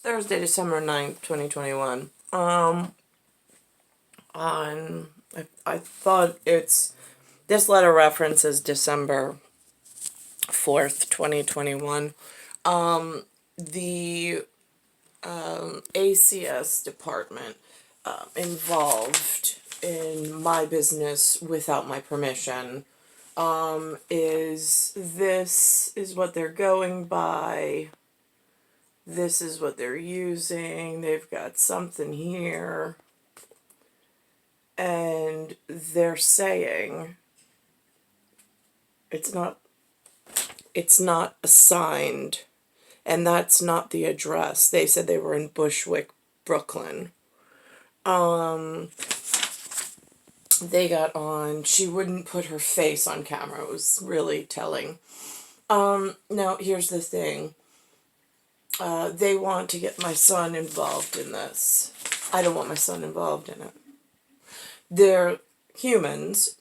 Thursday, December 9th, 2021. I thought this letter references December 4th, 2021. The ACS department involved in my business without my permission. This is what they're going by. This is what they're using. They've got something here. And they're saying it's not assigned. And that's not the address. They said they were in Bushwick, Brooklyn. They got on. She wouldn't put her face on camera. It was really telling. Now, here's the thing. They want to get my son involved in this. I don't want my son involved in it. They're humans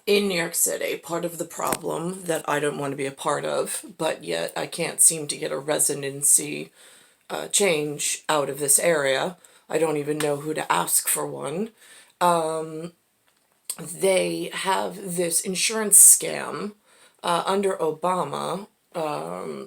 in New York City, part of the problem that I don't want to be a part of, but yet I can't seem to get a residency change out of this area. I don't even know who to ask for one. They have this insurance scam under Obama.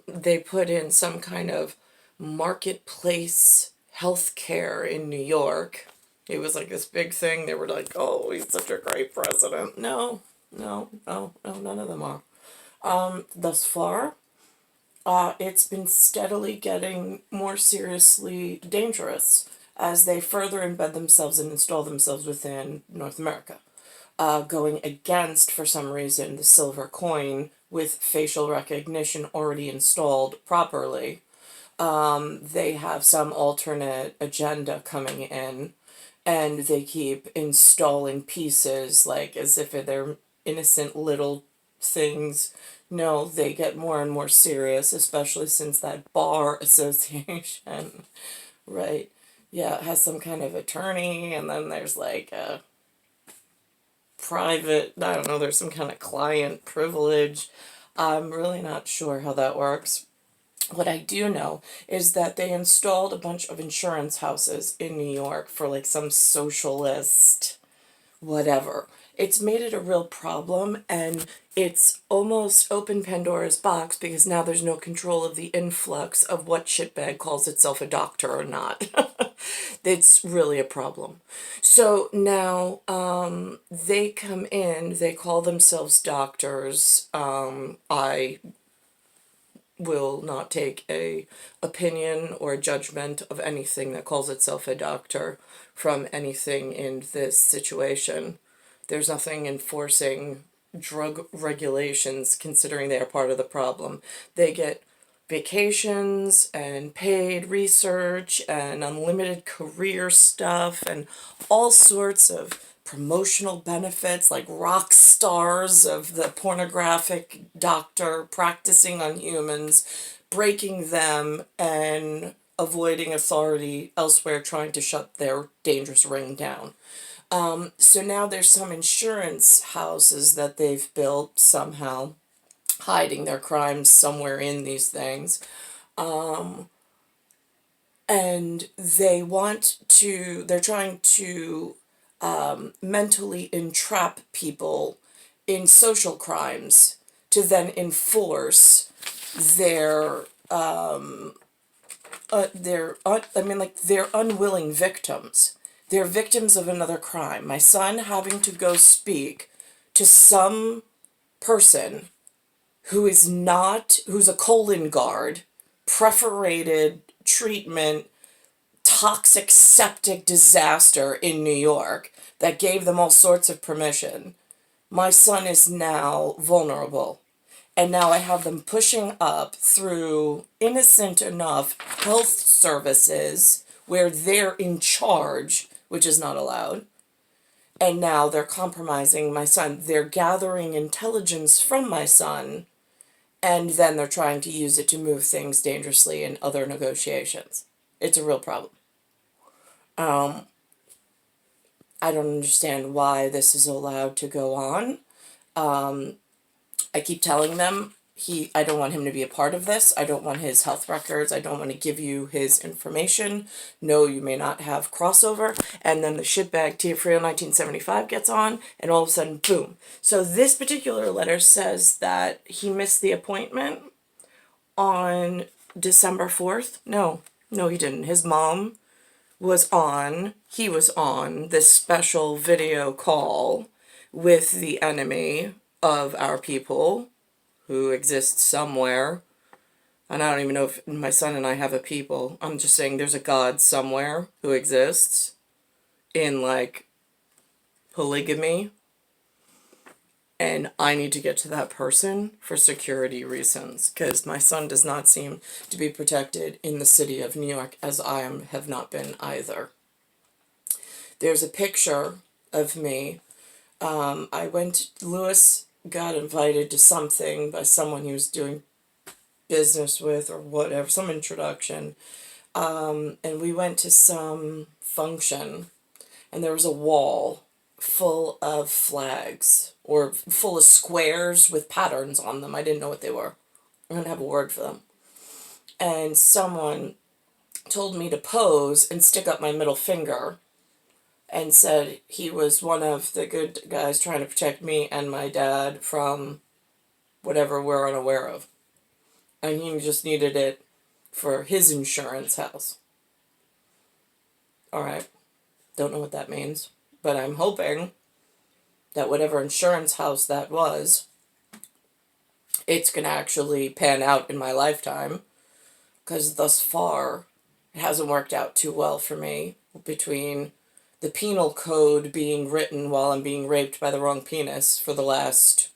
They put in some kind of marketplace healthcare in New York. It was like this big thing. They were like, oh, he's such a great president. No, none of them are. Thus far, it's been steadily getting more seriously dangerous as they further embed themselves and install themselves within North America. Going against, for some reason, the silver coin with facial recognition already installed properly. They have some alternate agenda coming in, and they keep installing pieces like as if they're innocent little things. No, they get more and more serious, especially since that bar association, right? Yeah, has some kind of attorney, and then there's like a private, I don't know, there's some kind of client privilege. I'm really not sure how that works. What I do know is that they installed a bunch of insurance houses in New York for like some socialist whatever. It's made it a real problem, and it's almost opened Pandora's box because now there's no control of the influx of what shitbag calls itself a doctor or not. It's really a problem. So now they come in, they call themselves doctors. I will not take a opinion or judgment of anything that calls itself a doctor from anything in this situation. There's nothing enforcing drug regulations considering they are part of the problem. They get vacations and paid research and unlimited career stuff and all sorts of promotional benefits, like rock stars of the pornographic doctor practicing on humans, breaking them and avoiding authority elsewhere, trying to shut their dangerous ring down. So now there's some insurance houses that they've built somehow, hiding their crimes somewhere in these things. And they're trying to mentally entrap people in social crimes to then enforce their they're unwilling victims. They're victims of another crime. My son having to go speak to some person who's a colon guard, perforated treatment, toxic septic disaster in New York that gave them all sorts of permission. My son is now vulnerable. And now I have them pushing up through innocent enough health services where they're in charge, which is not allowed. And now they're compromising my son. They're gathering intelligence from my son, and then they're trying to use it to move things dangerously in other negotiations. It's a real problem. I don't understand why this is allowed to go on. I keep telling them I don't want him to be a part of this. I don't want his health records. I don't want to give you his information. No, you may not have crossover. And then the shitbag Tiafrio 1975 gets on, and all of a sudden, boom. So this particular letter says that he missed the appointment on December 4th. No, he didn't. His mom he was on this special video call with the enemy of our people who exists somewhere. And I don't even know if my son and I have a people. I'm just saying there's a God somewhere who exists in, like, polygamy. And I need to get to that person for security reasons, because my son does not seem to be protected in the city of New York, as I have not been either. There's a picture of me. Lewis got invited to something by someone he was doing business with or whatever, some introduction. And we went to some function, and there was a wall full of flags, or full of squares with patterns on them. I didn't know what they were. I didn't have a word for them. And someone told me to pose and stick up my middle finger, and said he was one of the good guys trying to protect me and my dad from whatever we're unaware of. And he just needed it for his insurance house. Alright. Don't know what that means. But I'm hoping that whatever insurance house that was, it's going to actually pan out in my lifetime. Because thus far, it hasn't worked out too well for me, between the penal code being written while I'm being raped by the wrong penis for the last,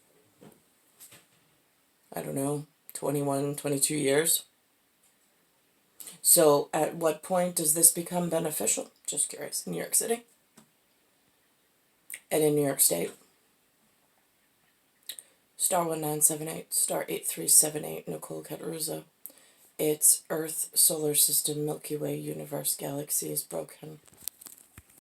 I don't know, 21, 22 years. So at what point does this become beneficial? Just curious. In New York City? And in New York State? Star 1978, star 8378, Nicole Cattaruzza. It's Earth, solar system, Milky Way, universe, galaxy is broken.